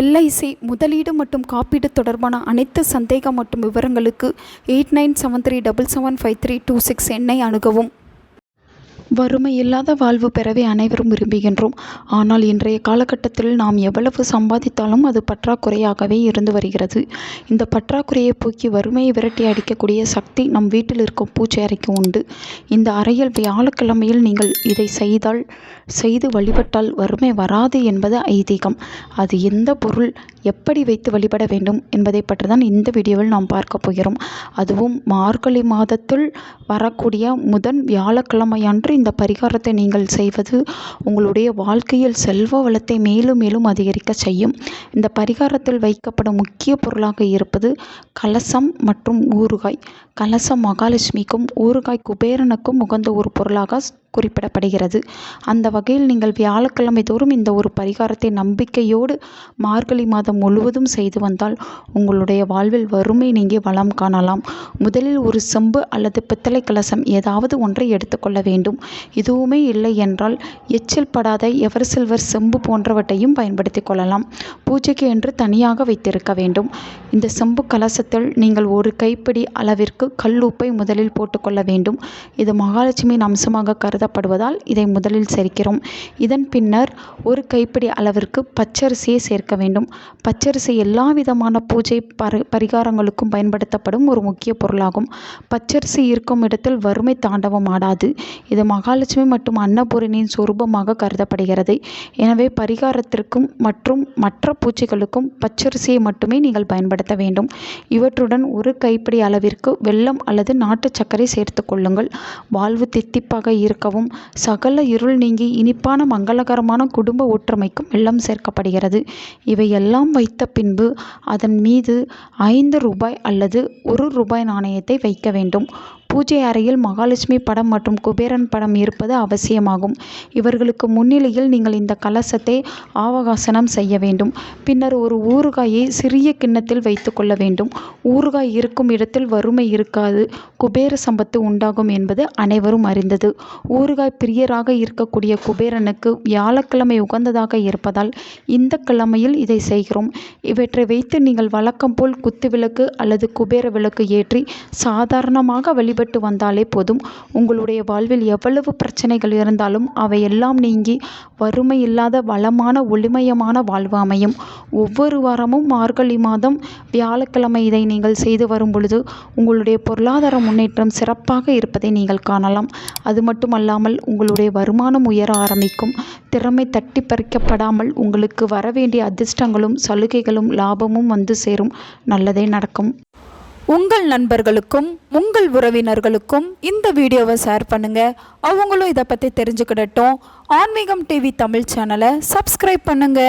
LIC முதலீடு மற்றும் காப்பீடு தொடர்பான அனைத்து சந்தேகம் மற்றும் விவரங்களுக்கு 8973775326 எண்ணை அணுகவும். வறுமை இல்லாத வாழ்வு பெறவே அனைவரும் விரும்புகின்றோம். ஆனால் இன்றைய காலகட்டத்தில் நாம் எவ்வளவு சம்பாதித்தாலும் அது பற்றாக்குறையாகவே இருந்து வருகிறது. இந்த பற்றாக்குறையை போக்கி வறுமையை விரட்டி அடிக்கக்கூடிய சக்தி நம் வீட்டில் இருக்கும் பூஜை அறைக்கு உண்டு. இந்த அறையில் வியாழக்கிழமையில் நீங்கள் இதை செய்து வழிபட்டால் வறுமை வராது என்பது ஐதீகம். அது எந்த பொருள், எப்படி வைத்து வழிபட வேண்டும் என்பதை பற்றி தான் இந்த வீடியோவில் நாம் பார்க்க போகிறோம். அதுவும் மார்கழி மாதத்தில் வரக்கூடிய முதல் வியாழக்கிழமையன்று இந்த பரிகாரத்தை நீங்கள் செய்வது உங்களுடைய வாழ்க்கையில் செல்வ வளத்தை மேலும் மேலும் அதிகரிக்க செய்யும். இந்த பரிகாரத்தில் வைக்கப்படும் முக்கிய பொருளாக இருப்பது கலசம் மற்றும் ஊறுகாய். கலசம் மகாலட்சுமிக்கும் ஊறுகாய் குபேரனுக்கும் உகந்த ஒரு பொருளாக குறிப்பிடப்படுகிறது. அந்த வகையில் நீங்கள் வியாழக்கிழமை தோறும் இந்த ஒரு பரிகாரத்தை நம்பிக்கையோடு மார்கழி மாதம் முழுவதும் செய்து வந்தால் உங்களுடைய வாழ்வில் வறுமை நீங்கி வளம் காணலாம். முதலில் ஒரு செம்பு அல்லது பித்தளை கலசம் ஏதாவது ஒன்றை எடுத்துக்கொள்ள வேண்டும். இதுவுமே இல்லை என்றால் எச்சில் படாத எவர் சில்வர் செம்பு போன்றவற்றையும் பயன்படுத்தி கொள்ளலாம். பூஜைக்கு என்று தனியாக வைத்திருக்க வேண்டும். இந்த செம்பு கலசத்தில் நீங்கள் ஒரு கைப்பிடி அளவிற்கு கல்லுப்பை முதலில் போட்டுக்கொள்ள வேண்டும். இது மகாலட்சுமியின் அம்சமாக கருதப்படுவதால் இதை முதலில் சேர்க்கிறோம். இதன் பின்னர் ஒரு கைப்பிடி அளவிற்கு பச்சரிசியை சேர்க்க வேண்டும். பச்சரிசி எல்லா விதமான பூஜை பரிகாரங்களுக்கும் பயன்படுத்தப்படும் ஒரு முக்கிய பொருளாகும். பச்சரிசி இருக்கும் இடத்தில் வறுமை தாண்டவம் ஆடாது. இது மகாலட்சுமி மற்றும் அன்னபூரணியின் சொரூபமாக கருதப்படுகிறது. எனவே பரிகாரத்திற்கும் மற்றும் மற்ற பூஜைகளுக்கும் பச்சரிசியை மட்டுமே நீங்கள் பயன்படுத்த வேண்டும். இவற்றுடன் ஒரு கைப்பிடி அளவிற்கு வெல்லம் அல்லது நாட்டு சர்க்கரை சேர்த்து கொள்ளுங்கள். வாழ்வு தித்திப்பாக இருக்கவும் சகல இருள் நீங்கி இனிப்பான மங்களகரமான குடும்ப ஒற்றுமைக்கும் வெல்லம் சேர்க்கப்படுகிறது. இவையெல்லாம் வைத்த பின்பு அதன் மீது 5 ரூபாய் அல்லது 1 ரூபாய் நாணயத்தை வைக்க வேண்டும். பூஜை அறையில் மகாலட்சுமி படம் மற்றும் குபேரன் படம் இருப்பது அவசியமாகும். இவர்களுக்கு முன்னிலையில் நீங்கள் இந்த கலசத்தை ஆவகாசனம் செய்ய வேண்டும். பின்னர் ஒரு ஊறுகாயை சிறிய கிண்ணத்தில் வைத்து கொள்ள வேண்டும். ஊறுகாய் இருக்கும் இடத்தில் வறுமை இருக்காது, குபேர சம்பத்து உண்டாகும் என்பது அனைவரும் அறிந்தது. ஊறுகாய் பிரியராக இருக்கக்கூடிய குபேரனுக்கு வியாழக்கிழமை உகந்ததாக இருப்பதால் இந்த கிழமையில் இதை செய்கிறோம். இவற்றை வைத்து நீங்கள் வழக்கம் போல் குத்துவிளக்கு அல்லது குபேர விளக்கு ஏற்றி சாதாரணமாக வழிபட்டு வந்தாலே போதும். உங்களுடைய வாழ்வில் எவ்வளவு பிரச்சனைகள் இருந்தாலும் அவையெல்லாம் நீங்கி வறுமை இல்லாத வளமான ஒளிமயமான வாழ்வு அமையும். ஒவ்வொரு வாரமும் மார்கழி மாதம் வியாழக்கிழமை இதை நீங்கள் செய்து வரும் பொழுது உங்களுடைய பொருளாதார முன்னேற்றம் சிறப்பாக இருப்பதை நீங்கள் காணலாம். அது மட்டுமல்லாமல் உங்களுடைய வருமானம் உயர ஆரம்பிக்கும். திறமை தட்டி பறிக்கப்படாமல் உங்களுக்கு வரவேண்டிய அதிர்ஷ்டங்களும் சலுகைகளும் லாபமும் வந்து சேரும். நல்லதே நடக்கும். உங்கள் நண்பர்களுக்கும் உங்கள் உறவினர்களுக்கும் இந்த வீடியோவை ஷேர் பண்ணுங்க. அவங்களும் இதை பற்றி தெரிஞ்சுக்கிடட்டும். ஆன்மீகம் டிவி தமிழ் சேனலை சப்ஸ்கிரைப் பண்ணுங்க.